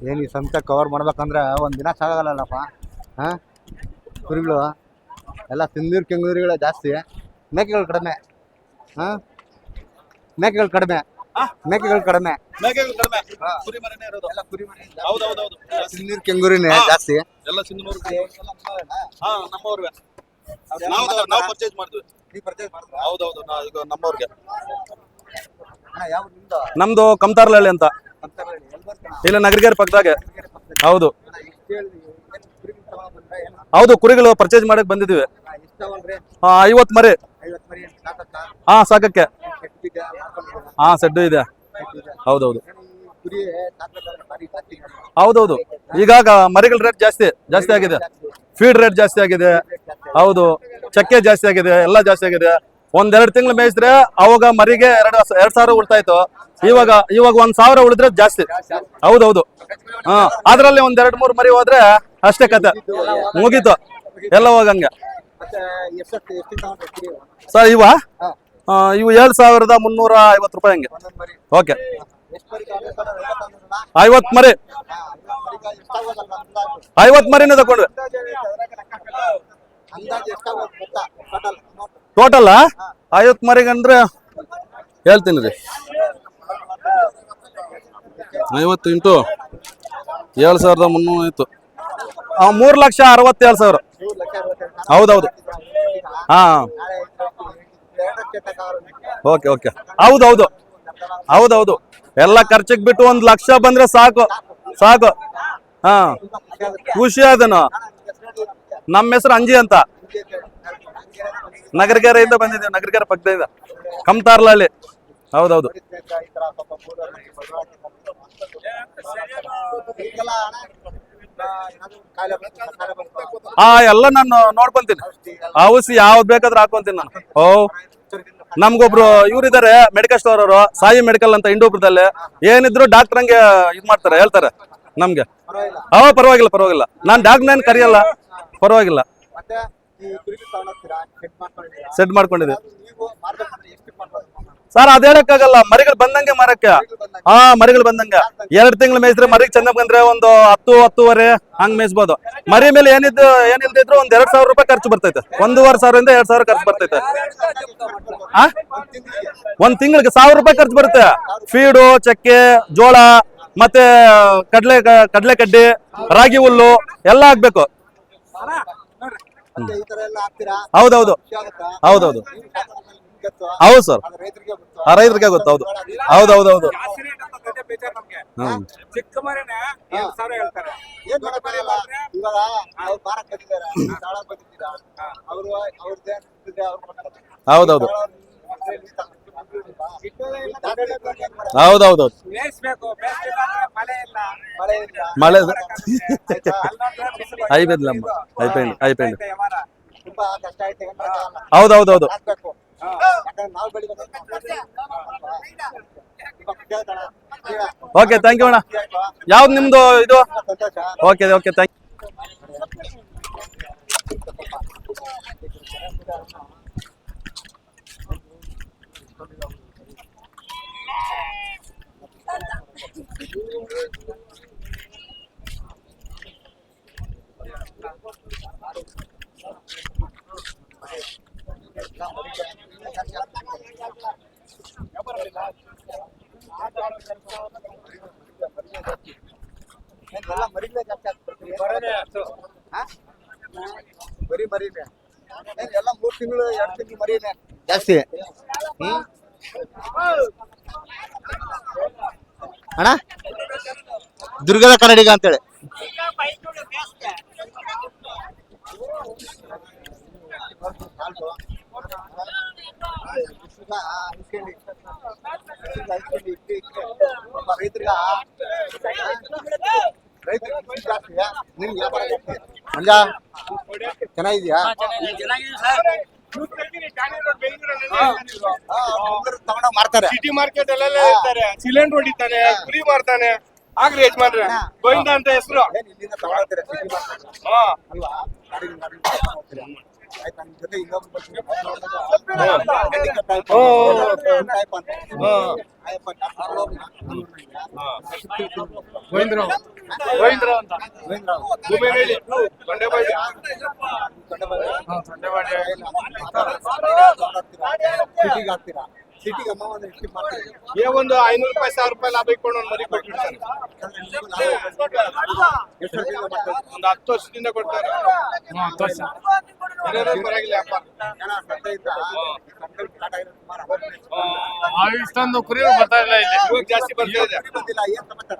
ಏನು ಈ ಸಂತೆ ಕವರ್ ಮಾಡ್ಬೇಕಂದ್ರೆ ಒಂದು ದಿನ ಸಾಕಾಗಲ್ಲಪ್ಪ. ಹಾಂ, ಕುರಿಗಳು ಎಲ್ಲ ತಿಂದೀರು ಕೆಂಗೂರಿಗಳೇ ಜಾಸ್ತಿ, ಮೇಕೆಗಳು ಕಡಿಮೆ. ಹಾಂ, ಮೇಕೆಗಳು ಕಡಿಮೆ, ಮೇಕೆಗಳು ಕಡಿಮೆ, ತಿಂದೀರು ಕೆಂಗೂರಿನೇ ಜಾಸ್ತಿ. ಎಲ್ಲ ಸಿಂಧನೂರು ನಮ್ಮವ್ರಿಗೆ ನಾವು ಪರ್ಚೇಸ್ ಮಾಡಿದ್ವಿ. ಹೌದೌದು, ಈಗ ನಮ್ಮವ್ರಿಗೆ. ನಮ್ದು ಕಮ್ತಾರ್ಲಹಳ್ಳಿ ಅಂತ, ಇಲ್ಲ ನಗರಗೇರಿ ಪಕ್ಕದಾಗೆ. ಹೌದು ಹೌದು, ಕುರಿಗಳು ಪರ್ಚೇಸ್ ಮಾಡಕ್ ಬಂದಿದ್ವಿ. 50 ಮರಿ. ಹಾ, ಸಾಕಕ್ಕೆ. ಹಾ, ಸೆಡ್ಡು ಇದೆ. ಹೌದೌದು ಹೌದೌದು, ಈಗ ಮರಿಗಳ ರೇಟ್ ಜಾಸ್ತಿ ಆಗಿದೆ. ಫೀಡ್ ರೇಟ್ ಜಾಸ್ತಿ ಆಗಿದೆ. ಹೌದು, ಚಕ್ಕೆ ಜಾಸ್ತಿ ಆಗಿದೆ, ಎಲ್ಲ ಜಾಸ್ತಿ ಆಗಿದೆ. 1-2 ತಿಂಗಳು ಮೇಯಿಸಿದ್ರೆ ಅವಾಗ ಮರಿಗೆ 2,000 ಉಳ್ತಾಯ್ತು. ಇವಾಗ 1,000 ಉಳಿದ್ರೆ ಜಾಸ್ತಿ. ಹೌದೌದು. ಹಾ, ಅದ್ರಲ್ಲಿ 1-2-3 ಮರಿ ಹೋದ್ರೆ ಅಷ್ಟೇ ಕತೆ, ಮುಗೀತು, ಎಲ್ಲ ಹೋಗಂಗೆ. ಸರ್ ಇವು 7,350 ರೂಪಾಯಿ ಹಂಗೆ. ಓಕೆ, 50 ಮರಿ. 50 ಮರಿನೇ ತಗೊಂಡ್ವಿ. ಟೋಟಲ್ 50 ಮರಿಗಂದ್ರೆ ಹೇಳ್ತೀನಿ ರೀ. 50 ಇಂಟು 7,300 ಆಯ್ತು. 3,67,000. ಹೌದೌದು. ಹಾ, ಓಕೆ ಓಕೆ. ಹೌದೌದು ಹೌದೌದು, ಎಲ್ಲ ಖರ್ಚಿಗೆ ಬಿಟ್ಟು 1 ಲಕ್ಷ ಬಂದ್ರೆ ಸಾಕು. ಹಾ, ಖುಷಿ ಅದನು. ನಮ್ಮ ಹೆಸರು ಅಂಜಿ ಅಂತ, ನಗರಗೆರೆಯಿಂದ ಬಂದಿದ್ದೇವೆ. ನಗರಗೆರೆ ಪಕ್ಕದಿಂದ, ಕಮ್ತಾರ್ಲಹಳ್ಳಿ. ಹೌದೌದು. ಹಾ, ಎಲ್ಲ ನಾನು ನೋಡ್ಕೊಂತೀನಿ. ಔಷಧಿ ಯಾವ್ದು ಬೇಕಾದ್ರೂ ಹಾಕೊಂತೀನಿ ನಾನು. ಓ, ನಮ್ಗೊಬ್ರು ಇವ್ರಿದ್ದಾರೆ, ಮೆಡಿಕಲ್ ಸ್ಟೋರ್ ಅವರು, ಸಾಯಿ ಮೆಡಿಕಲ್ ಅಂತ ಇಂಡೋಪುರದಲ್ಲಿ. ಏನಿದ್ರು ಡಾಕ್ಟರ್ ಹಂಗೆ ಇದ್ ಮಾಡ್ತಾರೆ, ಹೇಳ್ತಾರೆ ನಮ್ಗೆ. ಪರವಾಗಿಲ್ಲ. ನಾನ್ ಡಾಕ್ಟರ್ ಕರಿಯಲ್ಲ, ಪರವಾಗಿಲ್ಲ. ಸೆಟ್ ಮಾಡ್ಕೊಂಡಿದೆ ಸರ್. ಅದ್ ಹೇಳಕ್ಕಾಗಲ್ಲ, ಮರಿಗಳು ಬಂದಂಗೆ ಮಾರಕ್ಕೆ. ಹಾ, ಮರಿಗಳು ಬಂದಂಗೆ 2 ತಿಂಗಳು ಮೇಯಿಸಿದ್ರೆ ಮರಿಗೆ ಚೆನ್ನಾಗ್ ಬಂದ್ರೆ ಒಂದು 10-10.5 ಹಂಗ್ ಮೇಯಿಸ್ಬೋದು. ಮರಿ ಮೇಲೆ ಏನಿಲ್ದಿದ್ರು 2,000 ರೂಪಾಯಿ ಖರ್ಚು ಬರ್ತೈತೆ. 1,500 2,000 ಖರ್ಚು ಬರ್ತೈತೆ. ಒಂದ್ ತಿಂಗಳಿಗೆ 1,000 ರೂಪಾಯಿ ಖರ್ಚು ಬರುತ್ತೆ. ಫೀಡು, ಚಕ್ಕೆ, ಜೋಳ, ಮತ್ತೆ ಕಡ್ಲೆ ಕಡ್ಡಿ, ರಾಗಿ ಹುಲ್ಲು ಎಲ್ಲ ಹಾಕ್ಬೇಕು. ಹೌದೌದು ಹೌದೌದು ಹೌದು ಸರ್, ರೈತರಿಗೆ ಗೊತ್ತು. ಹೌದೌದು. ಹೌದೌದು ಹೌದೌದು ಮಳೆ ಐಪೆಂಡ್. ಹೌದೌದು. ಓಕೆ, ಥ್ಯಾಂಕ್ ಯು ಅಣ್ಣ. ಯಾವ್ದು ನಿಮ್ದು ಇದು? Okay thank you. ಮರಿನೇ ಎಲ್ಲ 3 ತಿಂಗಳು 2 ತಿಂಗಳು ಮರಿನೇ ಜಾಸ್ತಿ. ಅಣ್ಣ, ದುರ್ಗದ ಕನ್ನಡಿಗ ಅಂತೇಳಿ. ಚೆನ್ನಾಗಿದ್ಯಾ? ಮಾಡ್ತಾರೆ ಸಿಟಿ ಮಾರ್ಕೆಟ್ ಅಲ್ಲೆಲ್ಲ ಇರ್ತಾರೆ. ಸಿಲಿಂಡರ್ ಹೊಡಿತಾನೆ, ಕುರಿ ಮಾರ್ತಾನೆ. ಆಗ್ರಿ ಯಜಮಾನ್ರೆ, ಗೋವಿಂದ ಅಂತ ಹೆಸರು. ಗೋವಿಂದ್ರ ಅಂತ ಗೋವಿಂದ್ರ ಭೂಮೇನಹಳ್ಳಿ ತೊಂಡೆಬಾಡಿ ಸಿಟಿಗೆ ಹಾಕ್ತೀರಾ ಸಿಟಿಗೆ ಅಮ್ಮ ಒಂದು ಎಷ್ಟು ಮಾಡ್ತೀರಿ ಏ ಒಂದು 500 ರೂಪಾಯಿ 1000 ರೂಪಾಯಿ ಲಾಭ ಇಟ್ಕೊಂಡು ಒಂದು ಮರಿ ಕೊಟ್ಬಿಡ್ತಾರೆ ಎಷ್ಟು ವರ್ಷದಿಂದ ಮಾಡ್ತಾ ಒಂದು 10 ವರ್ಷದಿಂದ ಕೊಡ್ತಾರೆ 10 ವರ್ಷ ಇರೋದು ಪರವಾಗಿಲ್ಲ ಅಪ್ಪ ಜನ ಸಂತೆ ಇದ್ದ ಸಂತೆಯಲ್ಲಿ ಸ್ಟಾರ್ಟ್ ಆಗಿರೋ ಸುಮಾರು ಇಷ್ಟೊಂದು ಕುರಿ ಬರ್ತಾ ಇಲ್ಲ ಇಲ್ಲಿ ಇವಾಗ ಜಾಸ್ತಿ ಬರ್ತಾ ಇದೆ ಬಂದಿಲ್ಲ ಏನ್ ಸಮಾಚಾರ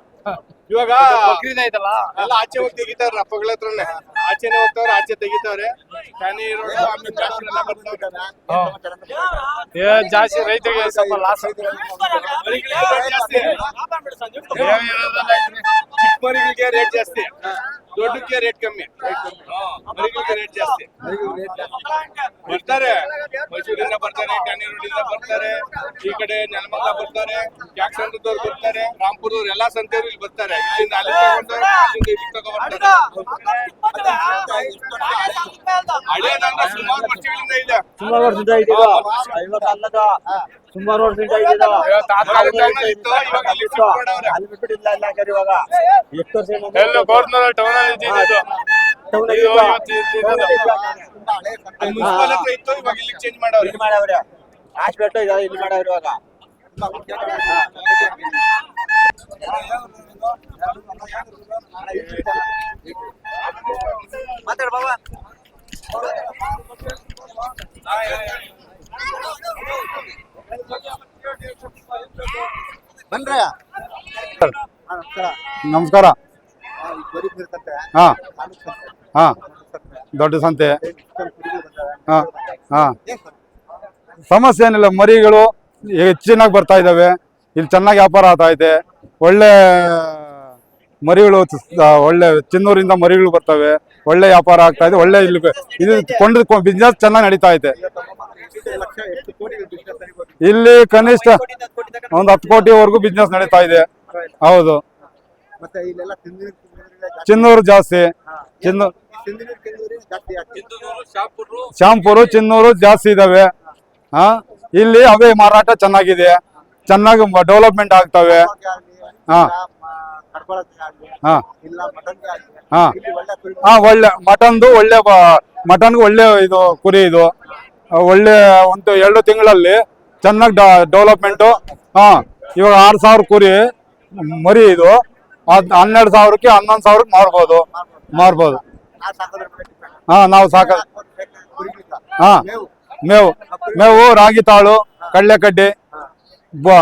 ಇವಾಗ ಬಕ್ರೀದ್ ಆಯ್ತಲ್ಲ ಎಲ್ಲ ಆಚೆ ಹೋಗಿ ತೆಗಿತಾರ ಹಬ್ಬಗಳ ಹತ್ರನೇ ಆಚೆನೆ ಹೋಗ್ತಾವ್ರೆ ಆಚೆ ತೆಗಿತಾವ್ರೆ ಕಾನಿ ರೋಡ್ ಆಮೇಲೆ ಟ್ರ್ಯಾಕ್ಟರ್ ಎಲ್ಲ ಬರ್ತಾವ್ರೆ ಜಾಸ್ತಿ ರೈತರಿಗೆ ಸ್ವಲ್ಪ ಲಾಸ್ ಚಿಕ್ಕ ಮರಿಗಳಿಗೆ ರೇಟ್ ಜಾಸ್ತಿ ದೊಡ್ಡಕ್ಕೆ ರೇಟ್ ಕಮ್ಮಿ ಮರಿಗಳಿಗೆ ರೇಟ್ ಜಾಸ್ತಿ ಬರ್ತಾರೆ ಮೈಸೂರಿಂದ ಬರ್ತಾರೆ ಕಾನಿ ರೋಡಿಂದ ಬರ್ತಾರೆ ಈ ಕಡೆ ನೆಲಮಂಗಲ ಬರ್ತಾರೆ ಕ್ಯಾಕ್ಸ್ ಅಂತದವ್ರು ಬರ್ತಾರೆ ರಾಂಪುರದವ್ರು ಎಲ್ಲಾ ಸಂತೆಯವರು ಇಲ್ಲಿ ಬರ್ತಾರೆ ಇಲ್ಲಿಂದ ಅಲ್ಲಿ ತಗೊಂಡ್ರೆ ಅಲ್ಲಿಂದ ಇಲ್ಲಿ ತಗೊಂಡ್ಬರ್ತಾರೆ ಹಳೇದಂದ್ರೆ ಸುಮಾರು ವರ್ಷಗಳಿಂದ ಇದೆ ಸುಮಾರು ವರ್ಷದಿಂದ ಇದೀಗ ಇವಾಗ ಅಲ್ಲದ ಸುಮಾರು ವರ್ಷದಿಂದ ಇದೀಗ ತಾತ್ಕಾಲಿಕ ಇತ್ತು ಇವಾಗ ಅಲ್ಲಿ ಶಿಫ್ಟ್ ಮಾಡವ್ರೆ ಅಲ್ಲಿ ಬಿಟ್ಬಿಟ್ಟಿಲ್ಲ ಇಲ್ಲ ಹಾಗಾದ್ರೆ ಇವಾಗ ಎಷ್ಟು ವರ್ಷ ಎಲ್ಲ ಗೌರ್ನರ್ ಟೌನ್ ಅಲ್ಲಿ ಇದ್ದಿದ್ದು ಅಲ್ಲಿ ಮುನ್ಸಿಪಲ್ ಹತ್ರ ಇತ್ತು ಇವಾಗ ಇಲ್ಲಿ ಚೇಂಜ್ ಮಾಡವ್ರೆ ಇಲ್ಲಿ ಮಾಡವ್ರೆ ಹಾಸ್ಪಿಟಲ್ ಇದೆ ಇಲ್ಲಿ ಮಾಡವ್ರೆ ಇವಾಗ ಮಾತಾಡ ಬಾಬಾ ಬಂದ್ರೆ ನಮಸ್ಕಾರ ಬರೀ ಬೀರ್ತಂತೆ ಹಾ ತಾಲೂಕ್ ಸಂತೆ ಹಾ ದೊಡ್ಡ ಸಂತೆ ಹಾ ಹಾ ಸಮಸ್ಯೆ ಏನಿಲ್ಲ ಮರಿಗಳು ಹೆಚ್ಚಿನಾಗಿ ಬರ್ತಾ ಇದ್ದಾವೆ ಇಲ್ಲಿ ಚೆನ್ನಾಗಿ ವ್ಯಾಪಾರ ಆಗ್ತಾ ಇದೆ ಒಳ್ಳೆ ಮರಿಗಳು ಒಳ್ಳೆ ಚಿನ್ನೂರಿಂದ ಮರಿಗಳು ಬರ್ತವೆ ಒಳ್ಳೆ ವ್ಯಾಪಾರ ಆಗ್ತಾ ಇದೆ ಒಳ್ಳೆ ಇಲ್ಲಿ ಇದು ಕೊಂಡು ಬಿಸ್ನೆಸ್ ಚೆನ್ನಾಗಿ ನಡೀತಾ ಇದೆ ಲಕ್ಷ ಎಷ್ಟು ಕೋಟಿ ಬಿಸ್ನೆಸ್ ತೆಗಿಬೋದು ಇಲ್ಲಿ ಕನಿಷ್ಠ ಒಂದು 10 ಕೋಟಿವರೆಗೂ ಬಿಸ್ನೆಸ್ ನಡೀತಾ ಇದೆ ಹೌದು ಮತ್ತೆ ಇಲ್ಲೆಲ್ಲ ತಿಂದಿನ ಚಿನ್ನೂರು ಜಾಸ್ತಿ ಚಿನ್ನೂರು ತಿಂದಿನ ಜಾಸ್ತಿ ಆಗ್ತದೆ ಶ್ಯಾಂಪೂರು ಚಿನ್ನೂರು ಜಾಸ್ತಿ ಇದಾವೆ ಹಾ ಇಲ್ಲಿ ಅವೇ ಮಾರಾಟ ಚೆನ್ನಾಗಿದೆ ಚೆನ್ನಾಗಿ ಡೆವಲಪ್ಮೆಂಟ್ ಆಗ್ತವೆ ಹಾ ಕಡ್ಕೊಳಕ್ಕೆ ಆಗಲಿ ಹಾ ಇಲ್ಲ ಮಟನ್ಗೆ ಆಗಲಿ ಹಾ ಇಲ್ಲಿ ಒಳ್ಳೆ ಕುರಿ ಹಾ ಒಳ್ಳೆ ಮಟನ್ಗೆ ಒಳ್ಳೆ ಇದು ಕುರಿ ಇದು ಒಳ್ಳೆ ಒಂದು 2 ತಿಂಗಳಲ್ಲಿ ಚೆನ್ನಾಗಿ ಡೆವಲಪ್ಮೆಂಟು ಹಾ ಇವಾಗ 6,000 ಕುರಿ ಮರಿ ಇದು 12,000ಕ್ಕೆ 11,000ಕ್ಕೆ ಮಾರ್ಬೋದು ನಾ ಸಾಕೋದ್ರ ಮೇಲೆ depend. ಹಾ ನಾವು ಸಾಕ ಕುರಿಗಿಂತ ಹಾ ಮೇವು ಮೇವು ರಾಗಿ ತಾಳು ಕಡಲೆಕಡ್ಡಿ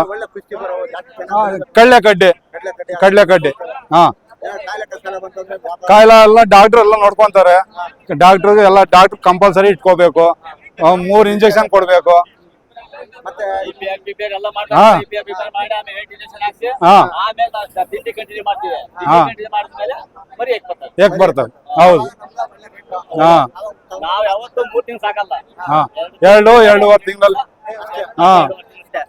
ಒಳ್ಳೆ ಪುಷ್ಟಿ ಬರೋ ಜಾಸ್ತಿ ಚೆನ್ನಾಗಿ ಕಡಲೆಕಡ್ಡಿ ಕಡಲೆಕಡ್ಡಿ ಹಾ ಕಾಯಿಲೆ ಕಸಾಲ ಬಂತಂದ್ರೆ ವ್ಯಾಪಾರ ಕಾಯಿಲೆ ಎಲ್ಲ ಡಾಕ್ಟರ್ ಎಲ್ಲ ನೋಡ್ಕೊಂತಾರೆ ಡಾಕ್ಟರ್ ಕಂಪಲ್ಸರಿ ಇಟ್ಕೋಬೇಕು 3 ಇಂಜೆಕ್ಷನ್ ಕೊಡ್ಬೇಕು ಮತ್ತೆ ಎಲ್ಲ ಹಾ. ಮಾಡಿ ಆಮೇಲೆ ಇಂಜೆಕ್ಷನ್ ಹಾಕ್ಸಿ ಹಾ ಆಮೇಲೆ ತಿಂಡಿ ಕಂಟಿನ್ಯೂ ಮಾಡ್ತೀವಿ ಹಾ. ಕಂಟಿನ್ಯೂ ಮಾಡಿದ್ಮೇಲೆ ಮರಿ ಬರ್ತದೆ ಹೇಗ್ ಬರ್ತವೆ ಹೌದು ಹಾ ನಾವ್ ಯಾವತ್ತೂ 3 ತಿಂಗಳು ಸಾಕಲ್ಲ ಹಾ 2-2.5 ತಿಂಗಳಲ್ಲಿ ಹಾ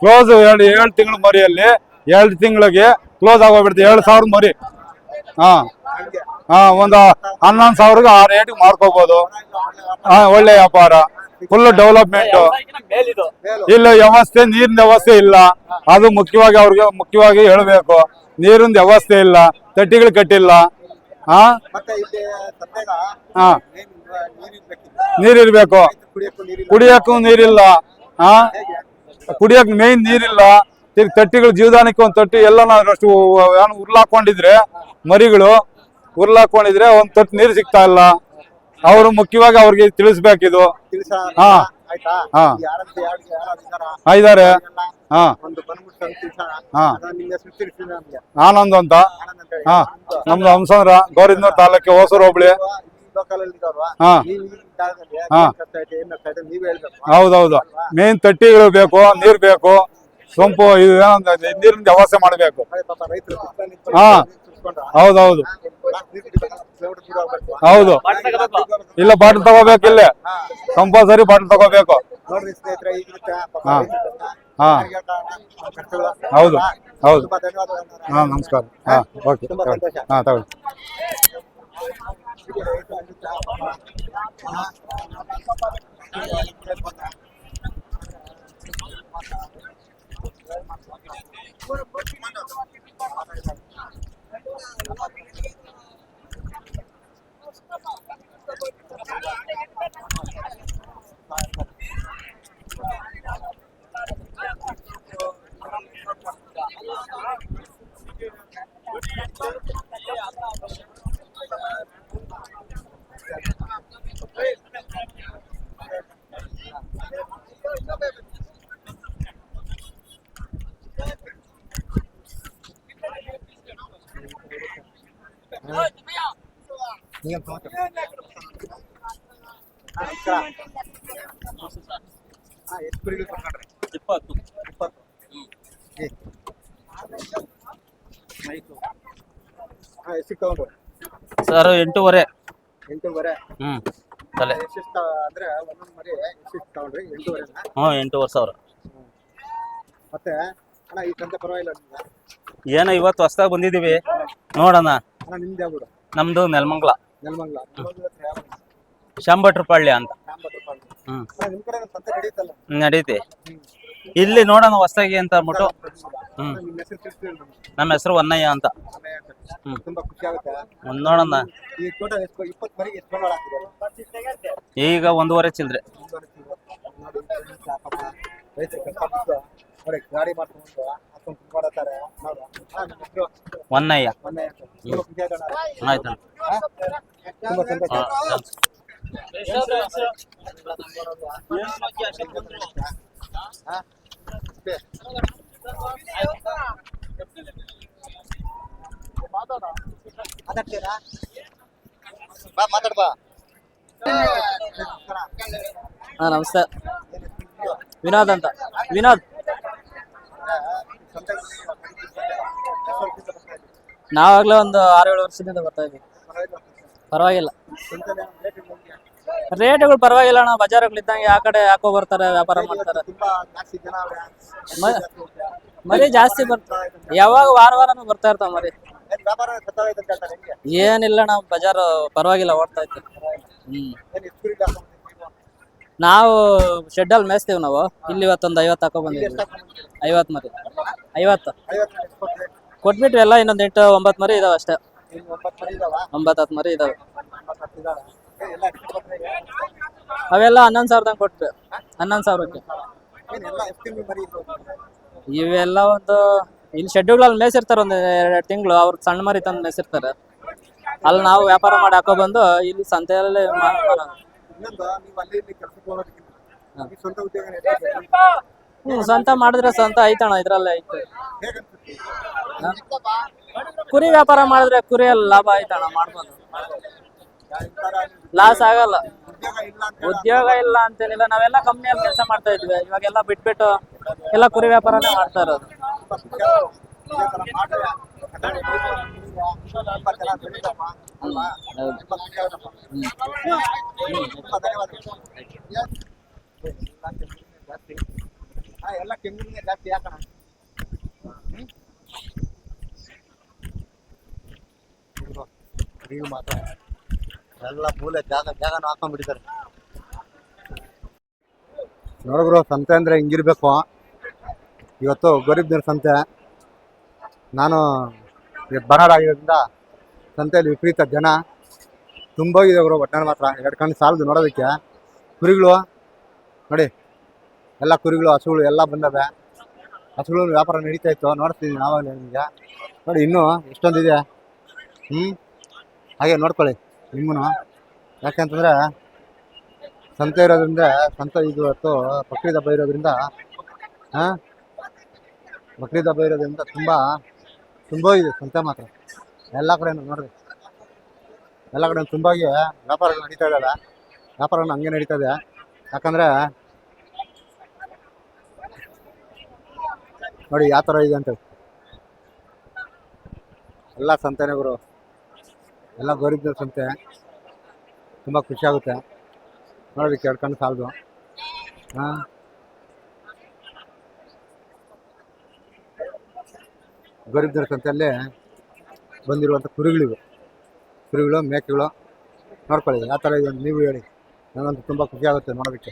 ಕ್ಲೋಸ್ 7 ತಿಂಗಳು ಮರಿಯಲ್ಲಿ 2 ತಿಂಗಳಿಗೆ ಕ್ಲೋಸ್ ಆಗೋಗ್ಬಿಡುತ್ತೆ 7,000 ಮರಿ ಹಾ ಹಾ ಒಂದು 11,000ಗೆ ಆ ರೇಟ್ ಮಾರ್ಕೋಬಹುದು ಹಾ ಒಳ್ಳೆ ವ್ಯಾಪಾರ ಫುಲ್ ಡೆವಲಪ್ಮೆಂಟ್ ಮೇಲಿದು ಇಲ್ಲ ವ್ಯವಸ್ಥೆ ನೀರಿನ ವ್ಯವಸ್ಥೆ ಇಲ್ಲ ಅದು ಮುಖ್ಯವಾಗಿ ಹೇಳಬೇಕು ನೀರಿನ ವ್ಯವಸ್ಥೆ ಇಲ್ಲ ತಟ್ಟಿಗಳು ಕಟ್ಟಿಲ್ಲ ಹಾ ಮತ್ತೆ ಇಲ್ಲಿ ಸಂತೆಗ ಹಾ ನೀರಿರ್ಬೇಕಿಲ್ಲ ನೀರಿರ್ಬೇಕು ಕುಡಿಯಕ್ಕೂ ನೀರಿಲ್ಲ ಕುಡಿಯಕ್ಕೂ ನೀರಿಲ್ಲ ಹಾ ಕುಡಿಯಕ್ ಮೇನ್ ನೀರಿಲ್ಲ ತಿರ್ಗಿ ತಟ್ಟಿಗಳು ಜೀವದಾನಕ್ಕೆ ಒಂದು ತಟ್ಟಿ ಎಲ್ಲ ಅಷ್ಟು ಏನು ಉರ್ಲಾಕೊಂಡಿದ್ರೆ ಮರಿಗಳು ಉರ್ಲಾಕೊಂಡಿದ್ರೆ ಒಂದು ತೊಟ್ಟು ನೀರು ಸಿಗ್ತಾ ಇಲ್ಲ ಅವರು ಮುಖ್ಯವಾಗಿ ಅವ್ರಿಗೆ ತಿಳಿಸ್ಬೇಕಿದು ತಿಳಿಸ ಹಾ. ಆಯ್ತಾ ಹಾ. ಯಾರಂತ ಯಾರು ಇದಾರೆ ಹಾ ಒಂದು ಬಂದ್ಬಿಟ್ಟು ತಿಳಿಸೋಣ ಹಾ. ನಿಮ್ಗೆ ಹೆಸರು ತಿಳಿಸಿ ನಮ್ಗೆ ಆನಂದ್ ಅಂತ ಆನಂದ್ ಅಂತ ಹೇಳಿ. ಹಾ ನಮ್ದು ಹಂಸಂದ್ರ ಗೌರಿದ್ನೂರ್ ತಾಲೂಕು ಹೊಸೂರು ಹೋಬಳಿ ಲೋಕಲ್ ಅಲ್ಲಿ ಇರೋರ್ವಾ? ಹಾ. ನೀವು ಈ ಜಾಗದಲ್ಲಿ ಹಾ. ಏನ್ ಕಷ್ಟ ಐತೆ ಏನ್ ಆಗ್ತಾ ಇದೆ ನೀವ್ ಹೇಳ್ಬೇಕು ಹೌದೌದು ಮೇನ್ ತಟ್ಟಿಗಳು ಬೇಕು ನೀರ್ ಬೇಕು ಸೊಂಪು ಇದು ನೀರಿನ ವ್ಯವಸ್ಥೆ ಮಾಡಬೇಕು ಅದೇ ಪಾಪ ರೈತರು ಹಾ. ಹೌದೌದು ಹೌದು ಇಲ್ಲ ಬಾಟಲ್ ತಗೋಬೇಕು ಇಲ್ಲೇ ಕಂಪಲ್ಸರಿ ಬಾಟಲ್ ತಗೋಬೇಕು ನೋಡ್ರಿ ಸ್ನೇಹಿತರೆ ಈಗಿರುತ್ತೆ ಪಾಪ ಹಾ. ರೈತರು ಹಾ. ಯಾರಿಗೆ ಕಷ್ಟಗಳು. ಹೌದು ಹೌದು ತುಂಬಾ ಧನ್ಯವಾದಗಳು ಹಾ ನಮಸ್ಕಾರ ಹಾ ಓಕೆ ತುಂಬಾ ಸಂತೋಷ. ಹಾ ತಗೊಳ್ಳಿ Thank you. ನೀವೇನ್ ಸಮಾಚಾರ? ಎಷ್ಟು ಕುರಿಗಳು ಕೊಟ್ಕೊಂಡ್ರಿ? 20. 20. ಎಷ್ಟಿಗೆ ತಗೊಂಡ್ರು? ಸರ್ 8.5. 8.5. ತಲೆ ಎಷ್ಟಿಷ್ಟು ಅಂದ್ರೆ ಒಂದೊಂದು ಮರಿ ಎಷ್ಟಿಷ್ಟು ತಗೊಂಡ್ರಿ? 8.5. 8,500. ಮತ್ತೆ ಅಣ್ಣ ಈ ಸಂತೆ ಪರವಾಗಿಲ್ಲ ನಿಮ್ಗೆ? ಏನೋ ಇವತ್ತು ಹೊಸ್ದಾಗಿ ಬಂದಿದೀವಿ, ನೋಡೋಣ. ಅಣ್ಣ ನಿಮ್ದು ಯಾವ ಊರು? ನಮ್ದು ನೆಲಮಂಗಲ, ನೆಲಮಂಗಲ. ಶಂಭಟ್ರಪಾಳ್ಯ ಅಂತ. ಅಣ್ಣ ನಿಮ್ ಕಡೆ ಸಂತೆ ನಡೀತಲ್ಲ? ನಡೀತಿ. ಇಲ್ಲಿ ನೋಡೋಣ ಹೊಸ್ದಾಗಿ ಅಂತ ಅಂದ್ಬಿಟ್ಟು. ನಿಮ್ಮ ಹೆಸರು ತಿಳಿಸ್ತೀರಿ ನಮ್ಗೆ? ನಮ್ಮ ಹೆಸರು ವನ್ನಯ್ಯ ಅಂತ. ತುಂಬಾ ಖುಷಿ ಆಗುತ್ತೆ. ಒಂದ್ ನೋಡೋಣ. ಈ ಟೋಟಲ್ 20 ಮರಿಗೆ ಎಷ್ಟು ಬಂಡವಾಳ ಹಾಕಿದ್ದೀರಾ? ಈಗ 1.5 ಚಿಲ್ಲರೆ. ರೈತರು ಕಷ್ಟ ನೋಡಿ ಗಾಡಿ ಮಾಡ್ಕೊಂಡು ಹಾಕೊಂಡು ಮಾಡ್ತಾರೆ. ವನ್ನಯ್ಯ. ಮೊನ್ನೆ ತುಂಬಾ ಖುಷಿ ಆಯ್ತು ಅಣ್ಣ. ಆಯ್ತು. ತುಂಬಾ ಸಂತೋಷ. ಮಾತಾಡ್ತೀರಾ? ಬಾ ಮಾತಾಡ್ ಬಾ. ನಮಸ್ತೆ. ವಿನೋದ್ ಅಂತ. ವಿನೋದ್. ನಾವಾಗ್ಲೇ ಒಂದು 6-7 ವರ್ಷದಿಂದ ಬರ್ತಾ ಇದ್ವಿ. ಪರವಾಗಿಲ್ಲ, ರೇಟ್ಗಳು ಪರವಾಗಿಲ್ಲ ಅಣ್ಣ. ಬಜಾರ್ಗಳಿದ್ದಂಗೆ ಆ ಕಡೆ ಹಾಕೋ ಬರ್ತಾರೆ, ವ್ಯಾಪಾರ ಮಾಡ್ತಾರೆ. ಮರಿ ಜಾಸ್ತಿ ಬರ್ತಾರೆ. ಯಾವಾಗ ವಾರನೂ ಬರ್ತಾ ಇರ್ತಾವ ಮರಿ. ಏನಿಲ್ಲ ಅಣ್ಣ, ಬಜಾರ್ ಪರವಾಗಿಲ್ಲ, ಓಡ್ತಾ ಇತ್ತು. ನಾವು ಶೆಡ್ಡಲ್ಲಿ ಮೇಯಿಸ್ತೀವಿ ನಾವು. ಇಲ್ಲಿ ಇವತ್ತೊಂದು 50 ಹಾಕೋ ಬಂದಿದ್ದೀವಿ. 50 ಮರಿ. 50 ಕೊಟ್ಬಿಟ್ವಿ ಎಲ್ಲ. ಇನ್ನೊಂದು 8-9 ಮರಿ ಇದಾವೆ ಅಷ್ಟೇ. 9-10 ಮರಿ ಇದಾವೆ. ಅವೆಲ್ಲ 11,000 ಕೊಟ್ವಿ. 11,000ಕ್ಕೆ ಇವೆಲ್ಲ. ಒಂದು ಇಲ್ಲಿ ಶೆಡ್ಗಳಲ್ಲಿ ಮೇಯಿಸಿರ್ತಾರೆ, ಒಂದು 2 ತಿಂಗಳು. ಅವ್ರು ಸಣ್ಣ ಮರಿ ತಂದು ಮೇಯಿಸಿರ್ತಾರೆ. ಅಲ್ಲಿ ನಾವು ವ್ಯಾಪಾರ ಮಾಡಿ ಹಾಕೋ ಬಂದು ಇಲ್ಲಿ ಸಂತೆಯಲ್ಲಿ ಸ್ವಂತ ಮಾಡಿದ್ರೆ ಸ್ವಂತ ಐತಣ್ಣ. ಇದ್ರಲ್ಲೇ ಐತೆ. ಕುರಿ ವ್ಯಾಪಾರ ಮಾಡಿದ್ರೆ ಕುರಿಯಲ್ಲಿ ಲಾಭ ಐತಣ್ಣ, ಮಾಡ್ಬೋದು. ಲಾಸ್ ಆಗಲ್ಲ. ಉದ್ಯೋಗ ಇಲ್ಲ ಅಂತೇನಿಲ್ಲ. ನಾವೆಲ್ಲ ಕಂಪ್ನಿಯಲ್ಲಿ ಕೆಲಸ ಮಾಡ್ತಾ ಇದ್ವಿ. ಇವಾಗೆಲ್ಲ ಬಿಟ್ಬಿಟ್ಟು ಎಲ್ಲ ಕುರಿ ವ್ಯಾಪಾರನೇ ಮಾಡ್ತಾ ಇರೋದು. ಎಲ್ಲ ಕೆಂಗಿನ ಜಾಸ್ತಿ ಯಾಕಣ? ನೀವು ಮಾತ್ರ ಎಲ್ಲ ಮೂಲೆ ಜಾಗನ ಹಾಕೊಂಡ್ಬಿಟ್ಟಿದ್ದಾರೆ. ನೋಡಿದ್ರು ಸಂತೆ ಅಂದರೆ ಹಿಂಗಿರ್ಬೇಕು. ಇವತ್ತು ಗರೀಬ್ನರ ಸಂತೆ. ನಾನು ಬರೋಡ್ ಆಗಿರೋದ್ರಿಂದ ಸಂತೆಯಲ್ಲಿ ವಿಪರೀತ ಜನ ತುಂಬೋಗಿದೆ ಗುರು. ಒಟ್ನಲ್ಲಿ ಮಾತ್ರ 2 ಕಣ್ಣು ಸಾಲದು ನೋಡೋದಕ್ಕೆ. ಕುರಿಗಳು ನೋಡಿ, ಎಲ್ಲ ಕುರಿಗಳು, ಹಸುಗಳು ಎಲ್ಲ ಬಂದವೆ. ಹಸುಗಳು ವ್ಯಾಪಾರ ನಡೀತಾ ಇತ್ತು, ನೋಡ್ತಿದ್ದೀನಿ ನಾವಾಗಲೇ ನಿಮಗೆ. ನೋಡಿ ಇನ್ನೂ ಎಷ್ಟೊಂದಿದೆ. ಹಾಗೆ ನೋಡ್ಕೊಳ್ಳಿ ನಿಮ್ಮನ್ನು. ಯಾಕೆಂತಂದರೆ ಸಂತೆ ಇರೋದ್ರಿಂದ, ಸಂತೆ ಇದು ಇವತ್ತು ಬಕ್ರೀದ್ ಹಬ್ಬ ಇರೋದ್ರಿಂದ, ಬಕ್ರೀದ್ ಹಬ್ಬ ಇರೋದ್ರಿಂದ ತುಂಬ ಇದೆ ಸಂತೆ ಮಾತ್ರ. ಎಲ್ಲ ಕಡೆ ನೋಡ್ರಿ, ಎಲ್ಲ ಕಡೆ ತುಂಬಾಗಿ ವ್ಯಾಪಾರಗಳು ನಡೀತಾ ಇದ್ದಾವೆ. ವ್ಯಾಪಾರಗಳು ಹಂಗೆ ನಡೀತಾ ಇದೆ. ಯಾಕಂದರೆ ನೋಡಿ ಯಾವ ಥರ ಇದೆ ಅಂತ. ಎಲ್ಲ ಸಂತೆನೇ ಗುರು, ಎಲ್ಲ ಗರೀಬ್ನರ ಸಂತೆ. ತುಂಬ ಖುಷಿ ಆಗುತ್ತೆ ನೋಡೋದಕ್ಕೆ. 2 ಕಣ್ಣು ಸಾಲದು. ಗರೀಬ್ನರ ಸಂತೆಯಲ್ಲಿ ಬಂದಿರುವಂಥ ಕುರಿಗಳು, ಮೇಕೆಗಳು ನೋಡ್ಕೊಳ್ಳಿ ಯಾವ ಥರ ಇದೆ. ನೀವು ಹೇಳಿ, ನನಗಂತೂ ತುಂಬ ಖುಷಿ ಆಗುತ್ತೆ ನೋಡೋದಕ್ಕೆ.